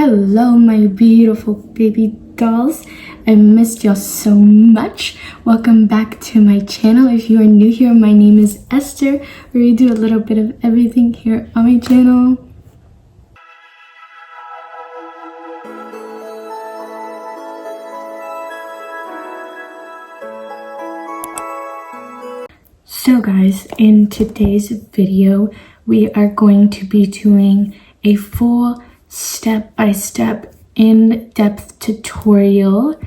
Hello, my beautiful baby dolls. I missed y'all so much. Welcome back to my channel. If you are new here, my name is Esther, where we do a little bit of everything here on my channel. So guys, in today's video, we are going to be doing a full step-by-step in-depth tutorial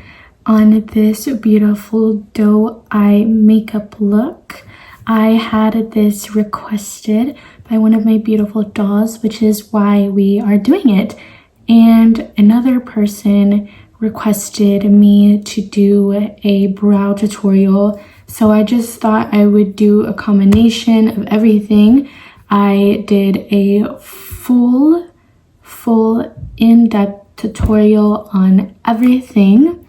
on this beautiful doe eye makeup look. I had this requested by one of my beautiful dolls, which is why we are doing it. And another person requested me to do a brow tutorial, so I just thought I would do a combination of everything. I did a full in-depth tutorial on everything,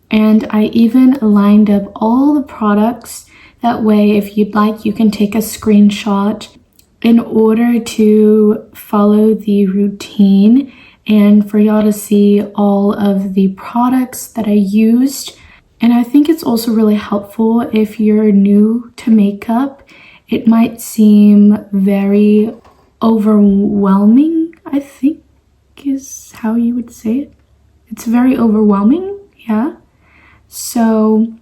and I even lined up all the products. That way, if you'd like, you can take a screenshot in order to follow the routine and for y'all to see all of the products that I used. And I think it's also really helpful if you're new to makeup. It might seem very overwhelming, I think is how you would say it. It's very overwhelming, yeah. So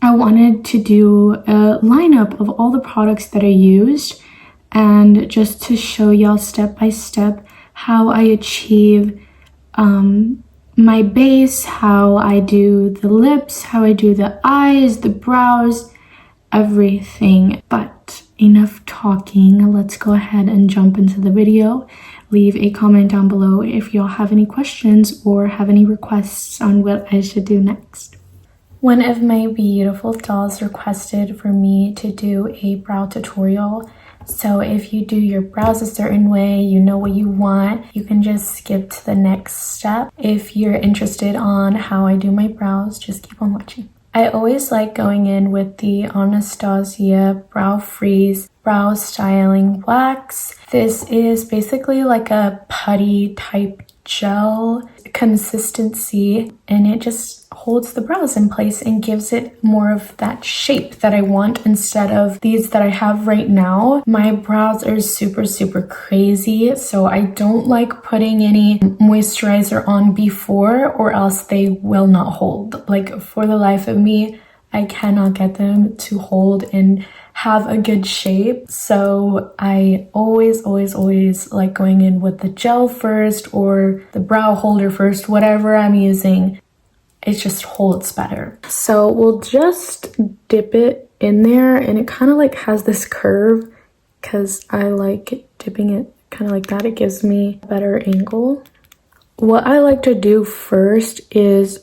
I wanted to do a lineup of all the products that I used and just to show y'all step by step how I achieve my base, how I do the lips, how I do the eyes, the brows, everything. But enough talking, let's go ahead and jump into the video. Leave a comment down below if y'all have any questions or have any requests on what I should do next. One of my beautiful dolls requested for me to do a brow tutorial. So if you do your brows a certain way, you know what you want, you can just skip to the next step. If you're interested on how I do my brows, just keep on watching. I always like going in with the Anastasia Brow Freeze Brow Styling Wax. This is basically like a putty type gel consistency, and it just holds the brows in place and gives it more of that shape that I want instead of these that I have right now. My brows are super crazy, so I don't like putting any moisturizer on before or else they will not hold. Like, for the life of me, I cannot get them to hold and have a good shape. So I always like going in with the gel first or the brow holder first, whatever I'm using. It just holds better. So we'll just dip it in there, and it kind of like has this curve because I like dipping it kind of like that. It gives me a better angle. What I like to do first is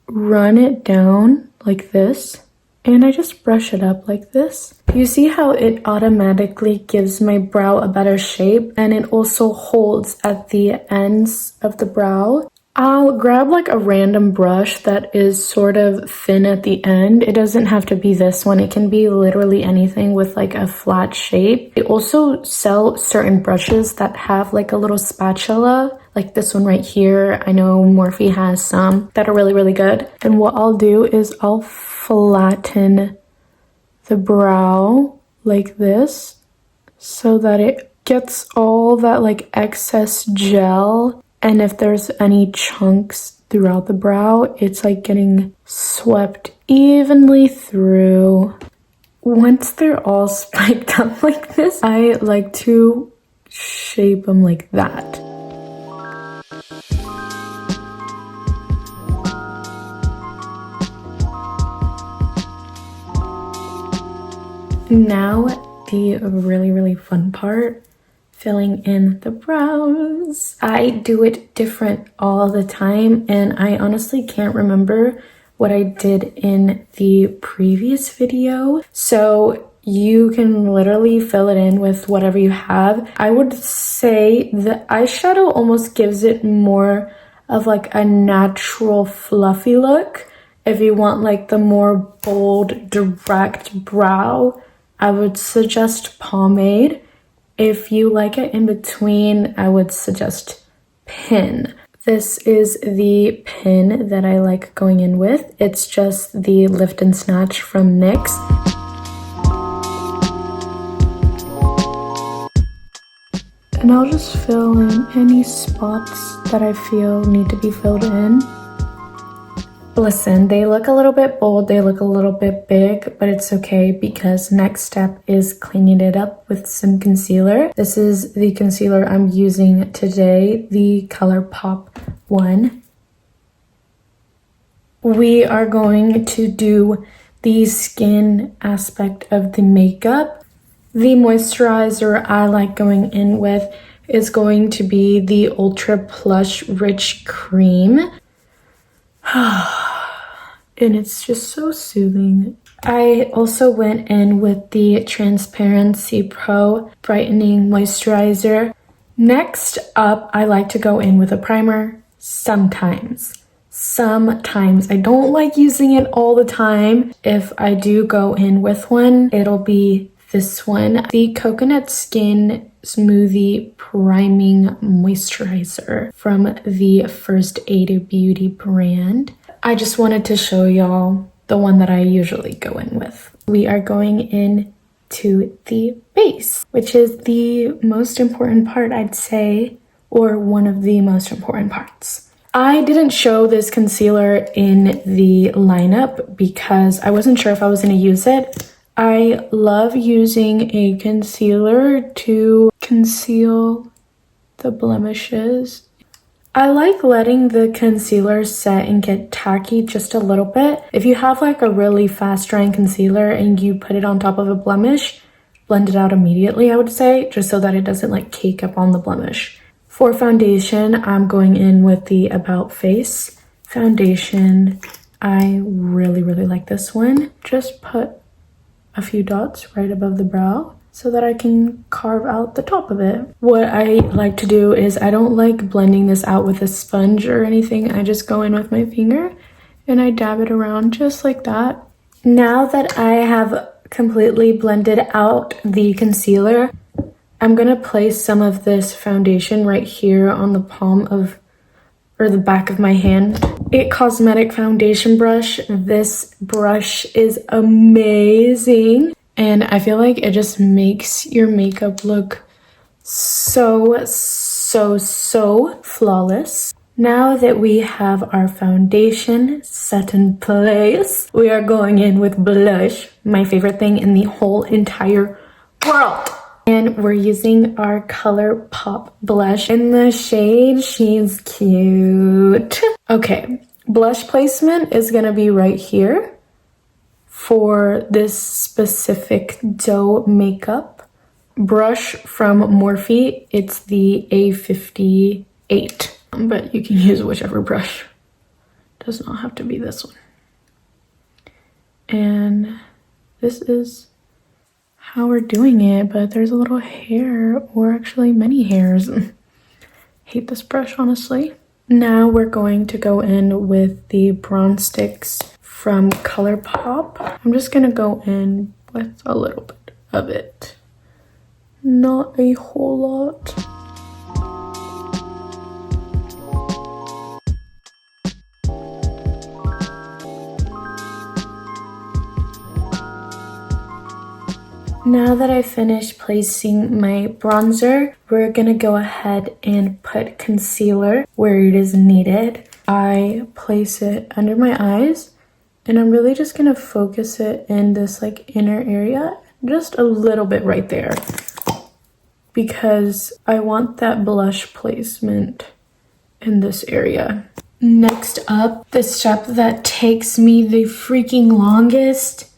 run it down like this, and I just brush it up like this. You see how it automatically gives my brow a better shape, and it also holds at the ends of the brow. I'll grab like a random brush that is sort of thin at the end. It doesn't have to be this one. It can be literally anything with like a flat shape. They also sell certain brushes that have like a little spatula, like this one right here. I know Morphe has some that are really good. And what I'll do is I'll flatten the brow like this so that it gets all that like excess gel. And if there's any chunks throughout the brow, it's like getting swept evenly through. Once they're all spiked up like this, I like to shape them like that. Now, the really fun part. Filling in the brows. I do it different all the time, and I honestly can't remember what I did in the previous video. So you can literally fill it in with whatever you have. I would say the eyeshadow almost gives it more of like a natural fluffy look. If you want like the more bold, direct brow, I would suggest pomade. If you like it in between, I would suggest pin. This is the pin that I like going in with. It's just the Lift and Snatch from NYX. And I'll just fill in any spots that I feel need to be filled in. Listen, they look a little bit bold, they look a little bit big, but it's okay because next step is cleaning it up with some concealer. This is the concealer I'm using today, the ColourPop one. We are going to do the skin aspect of the makeup. The moisturizer I like going in with is going to be the Ultra Plush Rich Cream. And it's just so soothing. I also went in with the Transparency Pro Brightening Moisturizer. Next up, I like to go in with a primer sometimes. I don't like using it all the time. If I do go in with one, it'll be this one, the Coconut Skin Smoothie Priming Moisturizer from the First Aid Beauty brand. I just wanted to show y'all the one that I usually go in with. We are going in to the base, which is the most important part, I'd say, or one of the most important parts. I didn't show this concealer in the lineup because I wasn't sure if I was going to use it. I love using a concealer to conceal the blemishes. I like letting the concealer set and get tacky just a little bit. If you have like a really fast drying concealer and you put it on top of a blemish, blend it out immediately, I would say, just so that it doesn't like cake up on the blemish. For foundation, I'm going in with the About Face foundation. I really like this one. Just put a few dots right above the brow so that I can carve out the top of it. What I like to do is I don't like blending this out with a sponge or anything. I just go in with my finger and I dab it around just like that. Now that I have completely blended out the concealer, I'm gonna place some of this foundation right here on the palm of, or the back of my hand. It Cosmetic foundation brush. This brush is amazing. And I feel like it just makes your makeup look so flawless. Now that we have our foundation set in place, we are going in with blush, my favorite thing in the whole entire world. And we're using our ColourPop blush in the shade She's Cute. Okay, blush placement is gonna be right here. For this specific doe makeup brush from Morphe, it's the A58, but you can use whichever brush. Does not have to be this one. And this is how we're doing it, but there's a little hair, or actually many hairs. Hate this brush, honestly. Now we're going to go in with the bronze sticks from ColourPop. I'm just gonna go in with a little bit of it. Not a whole lot. Now that I finished placing my bronzer, we're gonna go ahead and put concealer where it is needed. I place it under my eyes, and I'm really just gonna focus it in this like inner area, just a little bit right there, because I want that blush placement in this area. Next up, the step that takes me the freaking longest,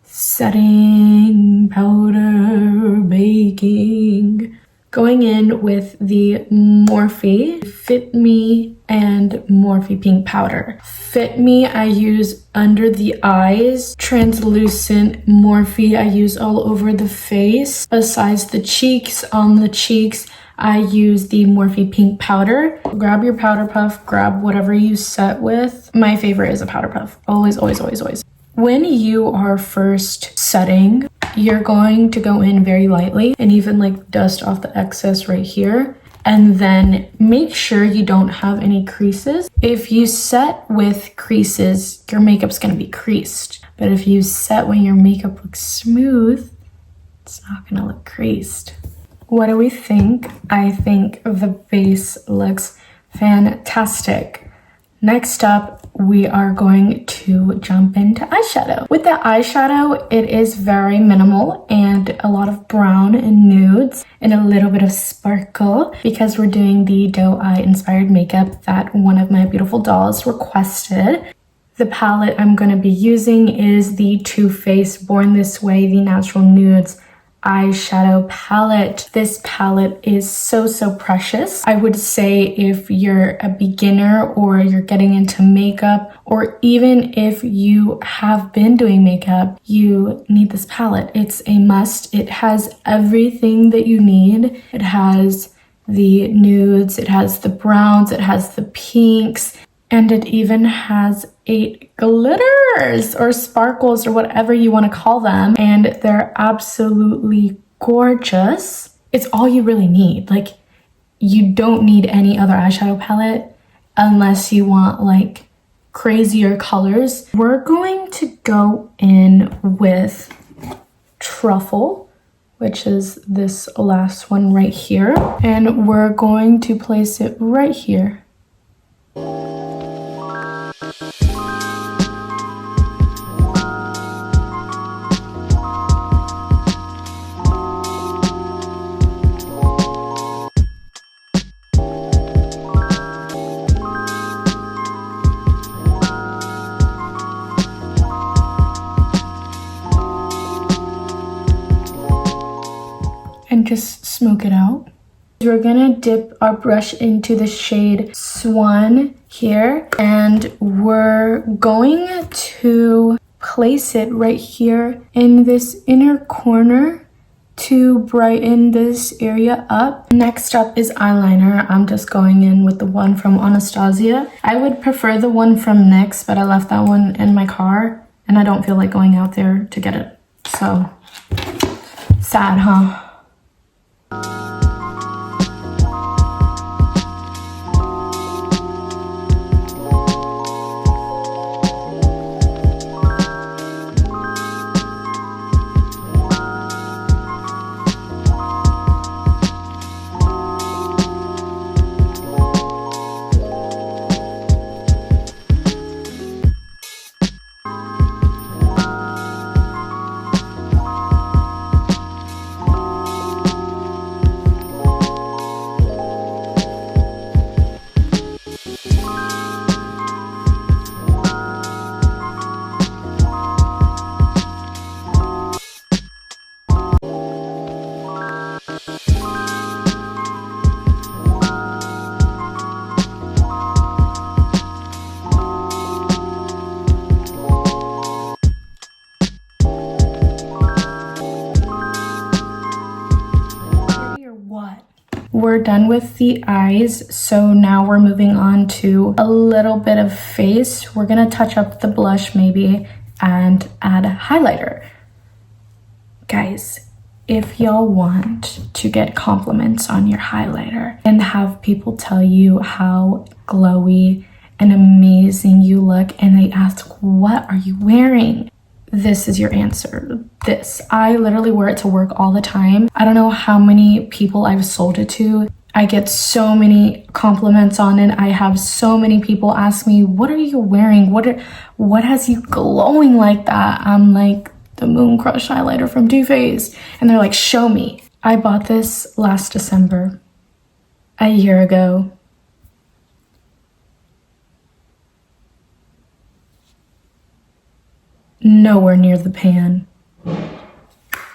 setting powder, baking. Going in with the Morphe Fit Me and Morphe Pink Powder. Fit Me I use under the eyes. Translucent Morphe I use all over the face. Besides the cheeks, on the cheeks, I use the Morphe Pink Powder. Grab your powder puff, grab whatever you set with. My favorite is a powder puff. Always. When you are first setting, you're going to go in very lightly and even like dust off the excess right here. and then make sure you don't have any creases. If you set with creases, your makeup's gonna be creased. But if you set when your makeup looks smooth, it's not gonna look creased. What do we think? I think the base looks fantastic. Next up, we are going to jump into eyeshadow. With the eyeshadow, it is very minimal and a lot of brown and nudes and a little bit of sparkle because we're doing the doe eye inspired makeup that one of my beautiful dolls requested. The palette I'm going to be using is the Too Faced Born This Way, the Natural Nudes eyeshadow palette. This palette is so precious. I would say if you're a beginner or you're getting into makeup, or even if you have been doing makeup, you need this palette. It's a must. It has everything that you need. It has the nudes, it has the browns, it has the pinks, and it even has 8 glitters or sparkles or whatever you want to call them. And they're absolutely gorgeous. It's all you really need. Like, you don't need any other eyeshadow palette unless you want like crazier colors. We're going to go in with Truffle, which is this last one right here. And we're going to place it right here. And just smoke it out. We're gonna dip our brush into the shade Swan here, and we're going to place it right here in this inner corner to brighten this area up. Next up is eyeliner. I'm just going in with the one from Anastasia. I would prefer the one from NYX, but I left that one in my car and I don't feel like going out there to get it. So sad, huh? We're done with the eyes, so now we're moving on to a little bit of face. We're gonna touch up the blush maybe and add a highlighter. Guys, if y'all want to get compliments on your highlighter and have people tell you how glowy and amazing you look and they ask, what are you wearing? This is your answer. This. I literally wear it to work all the time. I don't know how many people I've sold it to. I get so many compliments on it. I have so many people ask me, what are you wearing? What has you glowing like that? I'm like, the Moon Crush highlighter from Too Faced. And they're like, show me. I bought this last December, a year ago. Nowhere near the pan.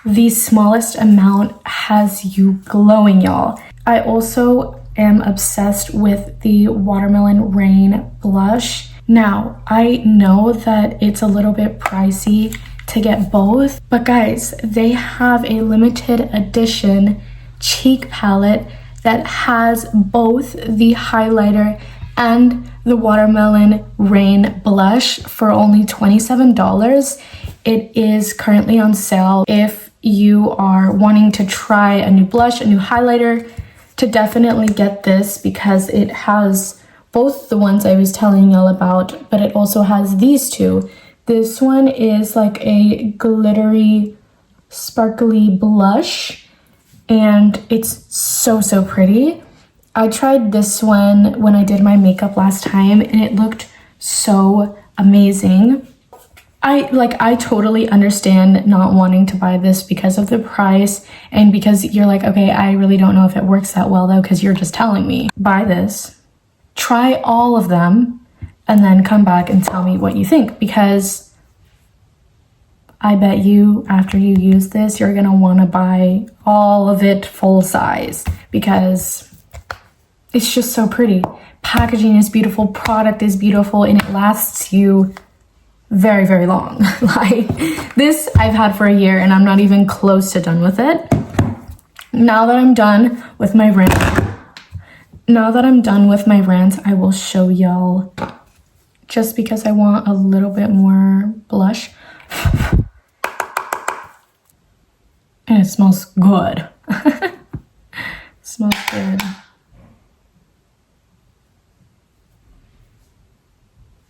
The smallest amount has you glowing, y'all. I also am obsessed with the Watermelon Rain blush. Now, I know that it's a little bit pricey to get both, but guys, they have a limited edition cheek palette that has both the highlighter and the Watermelon Rain blush for only $27. It is currently on sale. If you are wanting to try a new blush, a new highlighter, to definitely get this because it has both the ones I was telling y'all about, but it also has these two. This one is like a glittery, sparkly blush, and it's so pretty. I tried this one when I did my makeup last time, and it looked so amazing. I totally understand not wanting to buy this because of the price and because you're like, okay, I really don't know if it works that well though, because you're just telling me. Buy this, try all of them, and then come back and tell me what you think, because I bet you after you use this, you're gonna wanna buy all of it full size because it's just so pretty. Packaging is beautiful, product is beautiful, and it lasts you very long. Like this I've had for a year and I'm not even close to done with it. Now that I'm done with my rant, I will show y'all, just because I want a little bit more blush. And it smells good. It smells good.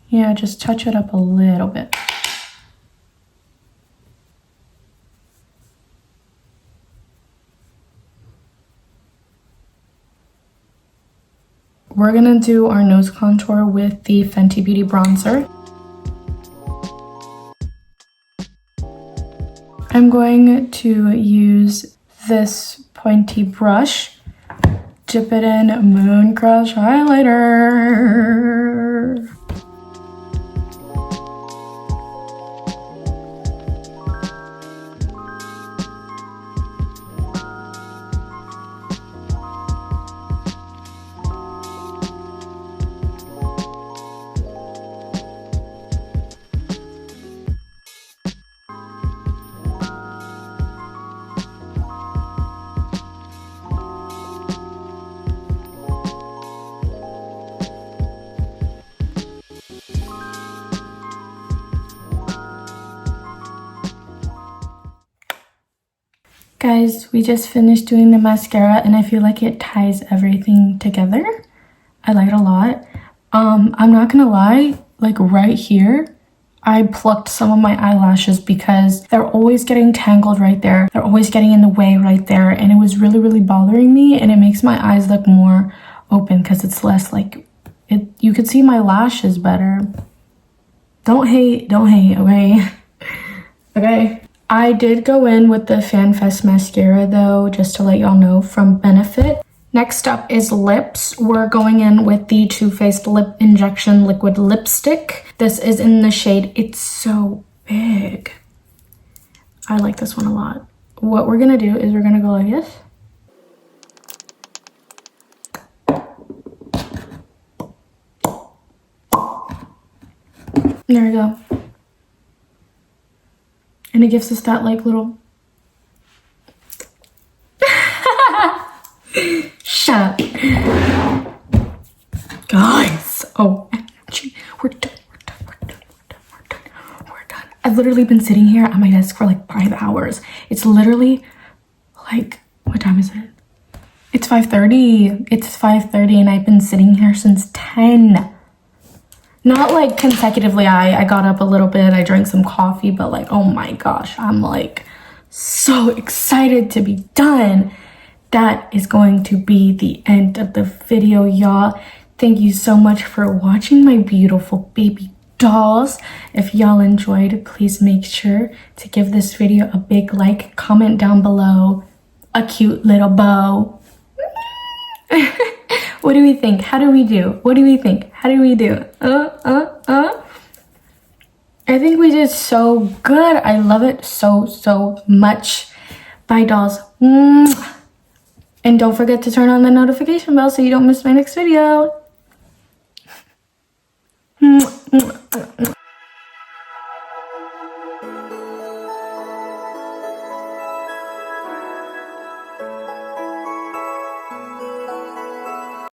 Yeah, just touch it up a little bit. We're gonna do our nose contour with the Fenty Beauty bronzer. I'm going to use this pointy brush, dip it in Moon Crush highlighter. Guys, we just finished doing the mascara and I feel like it ties everything together. I like it a lot. I'm not gonna lie, like right here, I plucked some of my eyelashes because they're always getting tangled right there. They're always getting in the way right there, and it was really bothering me, and it makes my eyes look more open because it's less like it. You could see my lashes better. Don't hate, okay? Okay. I did go in with the FanFest mascara though, just to let y'all know, from Benefit. Next up is lips. We're going in with the Too Faced Lip Injection Liquid Lipstick. This is in the shade It's So Big. I like this one a lot. What we're gonna do is we're gonna go like this. There we go. And it gives us that like little... Shut up. Guys. Oh, we're done. I've literally been sitting here at my desk for like 5 hours. It's literally like, what time is it? It's 5:30. It's 5:30 and I've been sitting here since 10. Not like consecutively. I got up a little bit, I drank some coffee, but like, oh my gosh, I'm like so excited to be done. That is going to be the end of the video, y'all. Thank you so much for watching my beautiful baby dolls. If y'all enjoyed, please make sure to give this video a big like, comment down below a cute little bow. What do we think? How do we do? What do we think? How do we do? I think we did so good. I love it so much. Bye, dolls. And don't forget to turn on the notification bell so you don't miss my next video.